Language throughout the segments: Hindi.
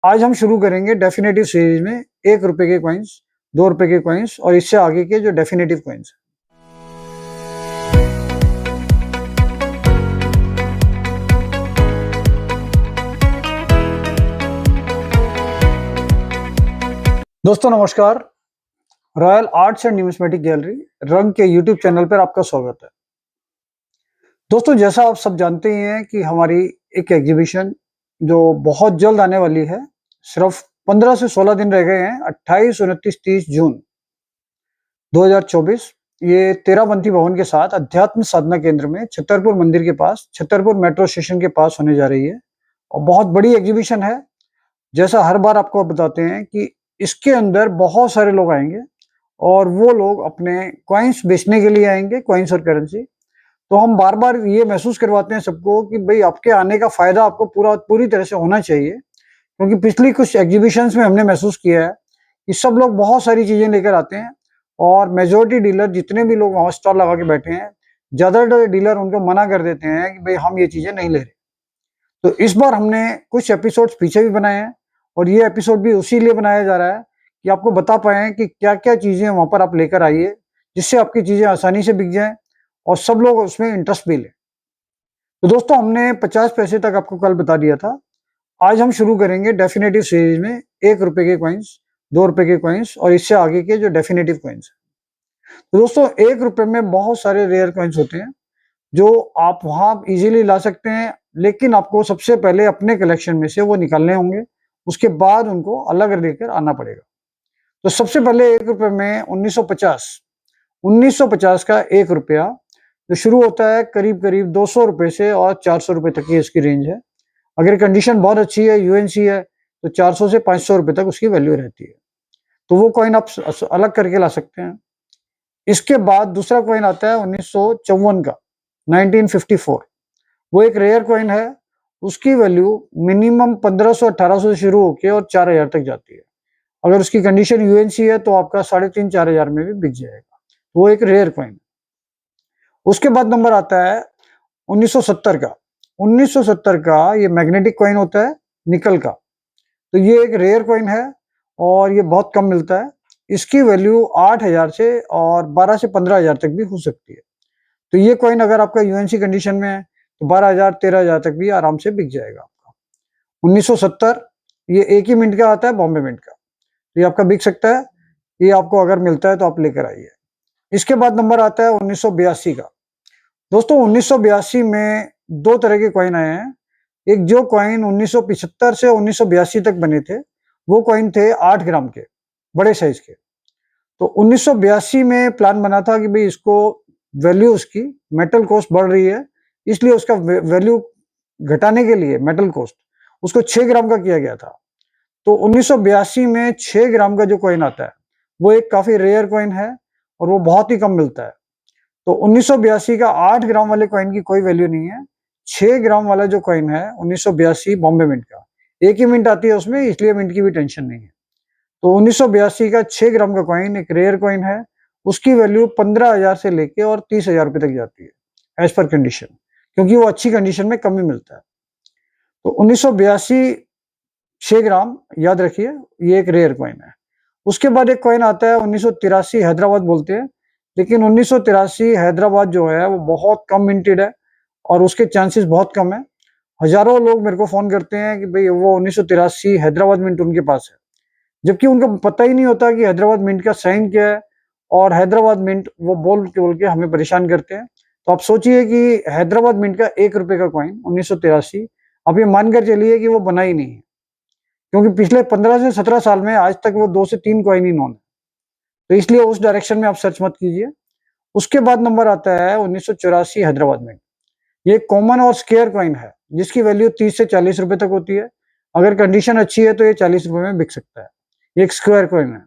आज हम शुरू करेंगे डेफिनेटिव सीरीज में 1 रुपए के कॉइन्स, 2 रुपए के कॉइन्स और इससे आगे के जो डेफिनेटिव कॉइन्स। दोस्तों नमस्कार। Royal arts and numismatic gallery रंग के यूट्यूब चैनल पर आपका स्वागत है। दोस्तों जैसा आप सब जानते ही हैं कि हमारी एक एग्जीबिशन जो बहुत जल्द आने वाली है, सिर्फ 15 से 16 दिन रह गए हैं, 28, 29, 30 जून 2024 ये 13 भवन के साथ अध्यात्म साधना केंद्र में छतरपुर मंदिर के पास, छतरपुर मेट्रो स्टेशन के पास होने जा रही है और बहुत बड़ी एग्जीबिशन है। जैसा हर बार आपको बताते हैं कि इसके अंदर बहुत सारे लोग आएंगे और वो लोग अपने कॉइन्स बेचने के लिए आएंगे, कॉइन्स और करेंसी। तो हम बार बार ये महसूस करवाते हैं सबको कि भाई आपके आने का फायदा आपको पूरी तरह से होना चाहिए, क्योंकि पिछली कुछ एग्जीबिशंस में हमने महसूस किया है कि सब लोग बहुत सारी चीजें लेकर आते हैं और मेजोरिटी डीलर जितने भी लोग वहां स्टॉल लगा के बैठे हैं, ज्यादातर डीलर उनको मना कर देते हैं कि भाई हम ये चीजें नहीं ले रहे। तो इस बार हमने कुछ एपिसोड्स पीछे भी बनाए हैं और ये एपिसोड भी उसी लिए बनाया जा रहा है कि आपको बता पाए कि क्या क्या चीजें वहां पर आप लेकर आइए, जिससे आपकी चीजें आसानी से बिक जाएं और सब लोग उसमें इंटरेस्ट भी लें। तो दोस्तों हमने 50 पैसे तक आपको कल बता दिया था। आज हम शुरू करेंगे डेफिनेटिव सीरीज में 1 रुपए के कॉइन्स, 2 रुपए के कॉइन्स और इससे आगे के जो डेफिनेटिव कॉइन्स है। तो दोस्तों 1 रुपए में बहुत सारे रेयर कॉइन्स होते हैं जो आप वहां इजीली ला सकते हैं, लेकिन आपको सबसे पहले अपने कलेक्शन में से वो निकालने होंगे, उसके बाद उनको अलग लेकर आना पड़ेगा। तो सबसे पहले 1 रुपए में 1950 का 1 रुपया जो शुरू होता है करीब करीब 200 रुपए से और 400 रुपए तक की इसकी रेंज है। अगर कंडीशन बहुत अच्छी है, यूएनसी है, तो 400 से 500 रुपए तक उसकी वैल्यू रहती है। तो वो कॉइन आप अलग करके ला सकते हैं। इसके बाद दूसरा कॉइन आता है 1954 का, 1954। वो एक रेयर कॉइन है। उसकी वैल्यू मिनिमम 1500-1800 से शुरू होकर और 4000 तक जाती है। अगर उसकी कंडीशन यूएनसी है तो आपका 3500-4000 में भी बिक जाएगा। वो एक रेयर कॉइन। उसके बाद नंबर आता है 1970 का। 1970 का ये मैग्नेटिक कॉइन होता है, निकल का। तो ये एक रेयर कॉइन है और ये बहुत कम मिलता है। इसकी वैल्यू 8000 से और 12 से 15000 तक भी हो सकती है। तो ये कॉइन अगर आपका यूएनसी कंडीशन में है तो 12000 13000 तक भी आराम से बिक जाएगा आपका। 1970 ये एक ही मिनट का आता है, बॉम्बे मिंट का। तो ये आपका बिक सकता है। ये आपको अगर मिलता है तो आप लेकर आइए। इसके बाद नंबर आता है 1982 का। दोस्तों 1982 में दो तरह के कॉइन आए हैं। एक जो कॉइन 1975 से 1982 तक बने थे, वो कॉइन थे 8 ग्राम के, बड़े साइज के। तो 1982 में प्लान बना था कि भाई इसको वैल्यू, उसकी मेटल कॉस्ट बढ़ रही है, इसलिए उसका वैल्यू घटाने के लिए मेटल कॉस्ट उसको 6 ग्राम का किया गया था। तो 1982 में 6 ग्राम का जो कॉइन आता है वो एक काफी रेयर कॉइन है और वो बहुत ही कम मिलता है। तो 1982 का 8 ग्राम वाले कॉइन की कोई वैल्यू नहीं है। 6 ग्राम वाला जो कॉइन है 1982 बॉम्बे मिंट का, एक ही मिंट आती है उसमें, इसलिए मिंट की भी टेंशन नहीं है। तो 1982 का 6 ग्राम का कॉइन एक रेयर कॉइन है। उसकी वैल्यू 15,000 से लेके और 30,000 रुपए तक जाती है एज पर कंडीशन, क्योंकि वो अच्छी कंडीशन में कम ही मिलता है। तो 1982 6 ग्राम याद रखिए, ये एक रेयर कॉइन है। उसके बाद एक कॉइन आता है 1983, हैदराबाद बोलते हैं, लेकिन 1983 हैदराबाद जो है वो बहुत कम मिंटेड है और उसके चांसेस बहुत कम है। हजारों लोग मेरे को फोन करते हैं कि भाई वो 1983 हैदराबाद मिंट उनके पास है, जबकि उनको पता ही नहीं होता कि हैदराबाद मिंट का साइन क्या है। और हैदराबाद मिंट वो बोल के हमें परेशान करते हैं। तो आप सोचिए कि हैदराबाद मिंट का 1 रुपए का कॉइन 1983, आप ये मानकर चलिए कि वो बना ही नहीं है, क्योंकि पिछले 15 से 17 साल में आज तक वो 2 से 3 कॉइन ही नॉन है। तो इसलिए उस डायरेक्शन में आप सर्च मत कीजिए। उसके बाद नंबर आता है 1984 हैदराबाद में। ये कॉमन और स्केयर कॉइन है, जिसकी वैल्यू 30 से 40 रुपए तक होती है। अगर कंडीशन अच्छी है तो ये 40 रुपए में बिक सकता है। ये एक स्क्वायर कॉइन है।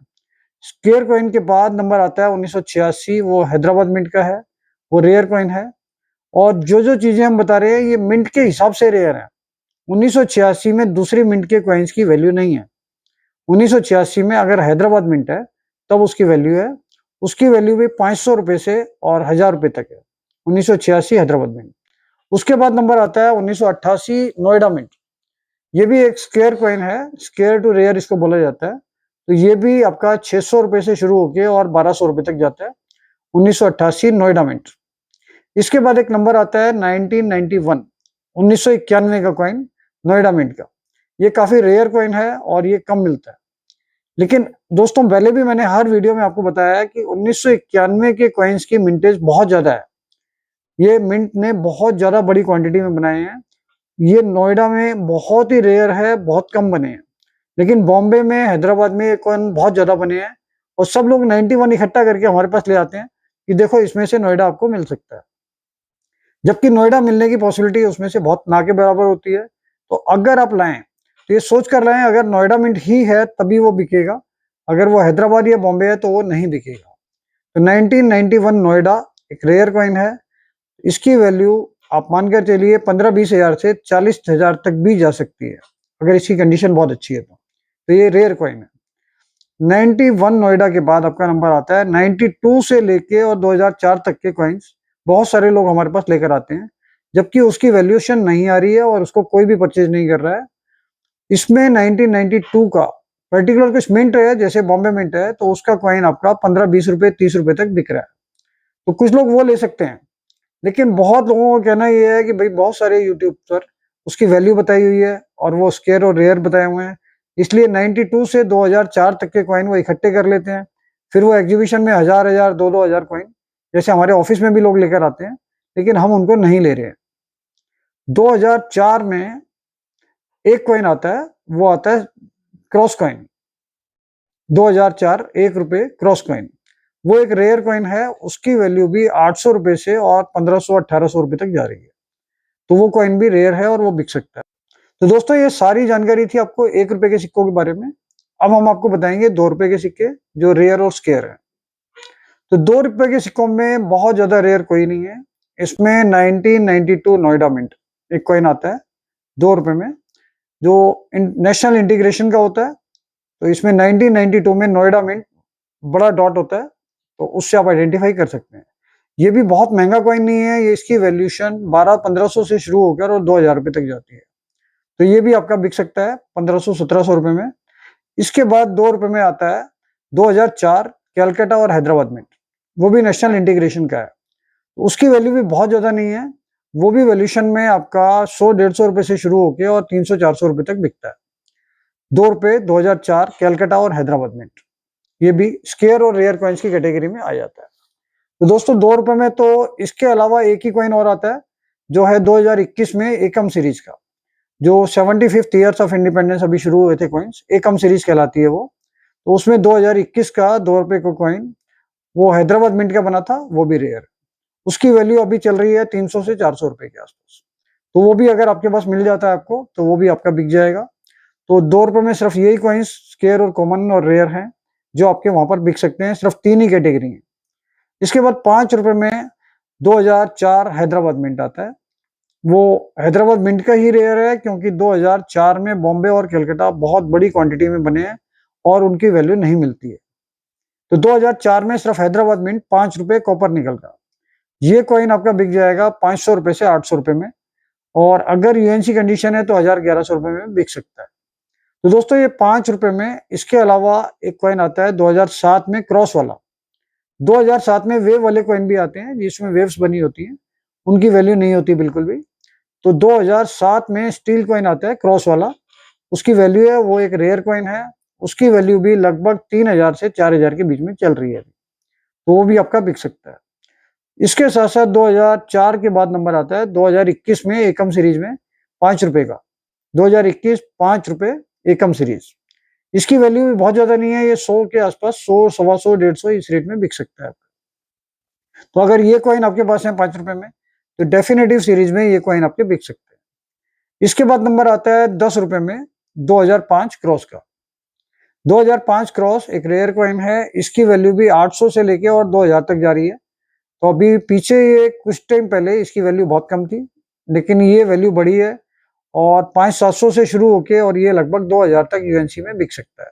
स्क्वायर कॉइन के बाद नंबर आता है 1986, वो हैदराबाद मिंट का है, वो रेयर कॉइन है। और जो जो चीजें हम बता रहे हैं ये मिंट के हिसाब से रेयर है। 1986 में दूसरी मिंट के कॉइन्स की वैल्यू नहीं है। 1986 में अगर हैदराबाद मिंट है तब उसकी वैल्यू है। उसकी वैल्यू भी 500 रुपए से और 1000 रुपए तक है। 1986 हैदराबाद मिंट। उसके बाद नंबर आता है 1988 नोएडा मिंट। ये भी एक स्केयर कॉइन है, स्केयर टू रेयर इसको बोला जाता है। तो ये भी आपका 600 रुपए से शुरू होके और 1200 रुपए तक जाता है। 1988 नोएडा मिंट। इसके बाद एक नंबर आता है 1991, 1991 का कॉइन नोएडा मिंट का। ये काफी रेयर कॉइन है और ये कम मिलता है। लेकिन दोस्तों पहले भी मैंने हर वीडियो में आपको बताया है कि 1991 के कॉइन्स की मिंटेज बहुत ज्यादा है। ये मिंट ने बहुत ज्यादा बड़ी क्वांटिटी में बनाए हैं। ये नोएडा में बहुत ही रेयर है, बहुत कम बने हैं। लेकिन बॉम्बे में, हैदराबाद में ये कॉइन बहुत ज्यादा बने हैं और सब लोग 91 इकट्ठा करके हमारे पास ले आते हैं कि देखो इसमें से नोएडा आपको मिल सकता है। जबकि नोएडा मिलने की पॉसिबिलिटी उसमें से बहुत ना के बराबर होती है। तो अगर आप लाएं तो ये सोच कर लाएं, अगर नोएडा मिंट ही है तभी वो बिकेगा, अगर वो हैदराबाद या बॉम्बे है तो वो नहीं बिकेगा। तो 1991 नोएडा एक रेयर कॉइन है। इसकी वैल्यू आप मानकर चलिए 15-20 हजार से 40 हजार तक भी जा सकती है, अगर इसकी कंडीशन बहुत अच्छी है तो ये रेयर कॉइन है। 91 नोएडा के बाद आपका नंबर आता है 92 से लेके और 2004 तक के कॉइन्स बहुत सारे लोग हमारे पास लेकर आते हैं, जबकि उसकी वैल्यूएशन नहीं आ रही है और उसको कोई भी परचेज नहीं कर रहा है। इसमें 1992 का पर्टिकुलर कुछ मिंट है, जैसे बॉम्बे मिंट है, तो उसका कॉइन आपका 15-20 रुपए 30 रुपए तक बिक रहा है। तो कुछ लोग वो ले सकते हैं। लेकिन बहुत लोगों का कहना ये है कि भाई बहुत सारे यूट्यूब पर उसकी वैल्यू बताई हुई है और वो स्केयर और रेयर बताए हुए हैं, इसलिए 92 से 2004 तक के कॉइन वो इकट्ठे कर लेते हैं। फिर वो एग्जीबिशन में 1000 2-2 हजार कॉइन, जैसे हमारे ऑफिस में भी लोग लेकर आते हैं, लेकिन हम उनको नहीं ले रहे हैं। 2004 में एक कॉइन आता है, वो आता है क्रॉस कॉइन। 2004 1 रुपए क्रॉस कॉइन, वो एक रेयर कॉइन है। उसकी वैल्यू भी 800 रुपए से और 1500-1800 रुपए तक जा रही है। तो वो कॉइन भी रेयर है और वो बिक सकता है। तो दोस्तों ये सारी जानकारी थी आपको 1 रुपए के सिक्कों के बारे में। अब हम आपको बताएंगे 2 रुपए के सिक्के, जो रेयर और स्केयर है। तो 2 रुपए के सिक्कों में बहुत ज्यादा रेयर कोई नहीं है। इसमें 1992 नोएडा मिंट एक कॉइन आता है 2 रुपए में, जो नेशनल इंटीग्रेशन का होता है। तो इसमें 1992 में नोएडा मिंट बड़ा डॉट होता है, तो उससे आप आइडेंटिफाई कर सकते हैं। ये भी बहुत महंगा कॉइन नहीं है, ये इसकी वैल्यूएशन 1200-1500 से शुरू होकर और 2000 रुपए तक जाती है। तो ये भी आपका बिक सकता है 1500-1700 रुपए में। इसके बाद 2 रुपए में आता है 2004 कैलकाटा और हैदराबाद मिंट, वो भी नेशनल इंटीग्रेशन का है। तो उसकी वैल्यू भी बहुत ज्यादा नहीं है, वो भी वैल्यूएशन में आपका 100-150 रुपए से शुरू होकर और 300-400 रुपए तक बिकता है। 2 रुपए 2004 कैलकाटा और हैदराबाद मिंट, ये भी स्केयर और रेयर कॉइन्स की कैटेगरी में आ जाता है। तो दोस्तों 2 रुपए में तो इसके अलावा एक ही कॉइन और आता है, जो है 2021 में एकम सीरीज का, जो 75th ईयर्स ऑफ इंडिपेंडेंस अभी शुरू हुए थे कॉइन्स, एकम सीरीज कहलाती है वो। तो उसमें 2021 का 2 रुपए का कॉइन वो हैदराबाद मिंट का बना था, वो भी रेयर। उसकी वैल्यू अभी चल रही है 300 से 400 रुपए के आसपास। तो वो भी अगर आपके पास मिल जाता है आपको, तो वो भी आपका बिक जाएगा। तो 2 रुपए में सिर्फ यही कॉइन्स स्केयर और कॉमन और रेयर हैं जो आपके वहां पर बिक सकते हैं, सिर्फ 3 ही कैटेगरी है। इसके बाद 5 रुपए में 2004 हैदराबाद मिंट आता है। वो हैदराबाद मिंट का ही रेयर है, क्योंकि 2004 में बॉम्बे और कलकत्ता बहुत बड़ी क्वांटिटी में बने हैं और उनकी वैल्यू नहीं मिलती है। तो 2004 में सिर्फ हैदराबाद मिंट 5 रुपए कॉपर निकल का, ये कॉइन आपका बिक जाएगा 500 रुपए से 800 रुपए में। और अगर यूएनसी कंडीशन है तो 1000-1100 रुपए में बिक सकता है। तो दोस्तों ये 5 रुपए में, इसके अलावा एक कॉइन आता है 2007 में क्रॉस वाला। 2007 में वेव वाले कॉइन भी आते हैं जिसमें वेव्स बनी होती हैं, उनकी वैल्यू नहीं होती बिल्कुल भी। तो 2007 में स्टील कॉइन आता है क्रॉस वाला, उसकी वैल्यू है, वो एक रेयर कॉइन है। उसकी वैल्यू भी लगभग 3000 से 4000 के बीच में चल रही है, तो वो भी आपका बिक सकता है। इसके साथ साथ 2004 के बाद नंबर आता है 2021 में एकम सीरीज में 5 रुपए का, 2021 5 रुपए एकम सीरीज। इसकी वैल्यू भी बहुत ज्यादा नहीं है, ये 100 के आसपास, 100, 125, 150 इस रेट में बिक सकता है। तो अगर ये कॉइन आपके पास है 5 रुपए में, तो डेफिनेटिव सीरीज में ये कॉइन आपके बिक सकते हैं। इसके बाद नंबर आता है 10 रुपए में 2005 क्रॉस का। 2005 क्रॉस एक रेयर कॉइन है, इसकी वैल्यू भी 800 से लेके और 2000 तक जा रही है। तो अभी पीछे ये कुछ टाइम पहले इसकी वैल्यू बहुत कम थी, लेकिन ये वैल्यू बढ़ी है और 500-700 से शुरू होके और ये लगभग 2000 तक यूएनसी में बिक सकता है।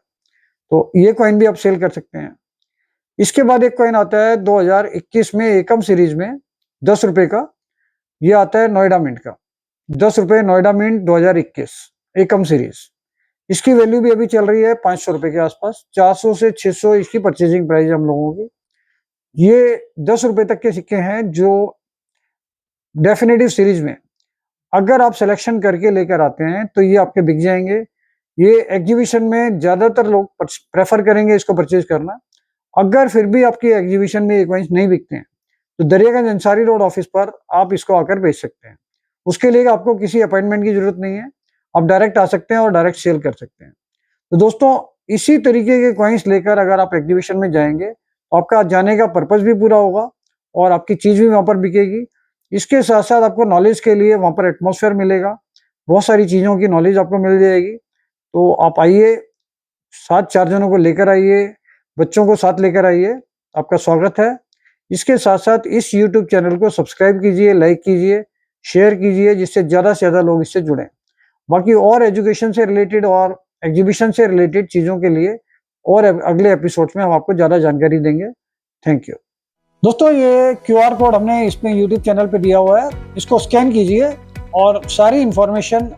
तो ये कॉइन भी आप सेल कर सकते हैं। इसके बाद एक कॉइन आता है 2021 में एकम सीरीज में 10 रुपए का, ये आता है नोएडा मिंट का। 10 रुपए नोएडा मिंट 2021। एकम सीरीज, इसकी वैल्यू भी अभी चल रही है 500 रुपए के आसपास। 400 से 600 इसकी परचेजिंग प्राइस है हम लोगों की। ये 10 रुपए तक के सिक्के हैं जो डेफिनेटिव सीरीज में अगर आप सिलेक्शन करके लेकर आते हैं तो ये आपके बिक जाएंगे। ये एग्जीबिशन में ज्यादातर लोग प्रेफर करेंगे इसको परचेज करना। अगर फिर भी आपकी एग्जीबिशन में ये कॉइन्स नहीं बिकते हैं तो दरियागंज अंसारी रोड ऑफिस पर आप इसको आकर बेच सकते हैं। उसके लिए आपको किसी अपॉइंटमेंट की जरूरत नहीं है, आप डायरेक्ट आ सकते हैं और डायरेक्ट सेल कर सकते हैं। तो दोस्तों, इसी तरीके के कॉइन्स लेकर अगर आप एग्जीबिशन में जाएंगे तो आपका जाने का पर्पज भी पूरा होगा और आपकी चीज भी वहां पर बिकेगी। इसके साथ साथ आपको नॉलेज के लिए वहां पर एटमॉस्फेयर मिलेगा, बहुत सारी चीजों की नॉलेज आपको मिल जाएगी। तो आप आइए, साथ 4 जनों को लेकर आइए, बच्चों को साथ लेकर आइए, आपका स्वागत है। इसके साथ साथ इस YouTube चैनल को सब्सक्राइब कीजिए, लाइक कीजिए, शेयर कीजिए, जिससे ज्यादा से ज्यादा लोग इससे जुड़ें। बाकी और एजुकेशन से रिलेटेड और एग्जीबिशन से रिलेटेड चीजों के लिए और अगले एपिसोड्स में हम आपको ज्यादा जानकारी देंगे। थैंक यू दोस्तों। ये QR कोड हमने इसमें YouTube चैनल पे दिया हुआ है, इसको स्कैन कीजिए और सारी इंफॉर्मेशन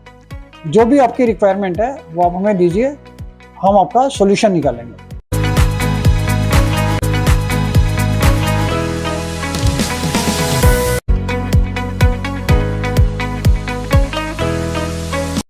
जो भी आपकी रिक्वायरमेंट है वो आप हमें दीजिए, हम आपका सॉल्यूशन निकालेंगे।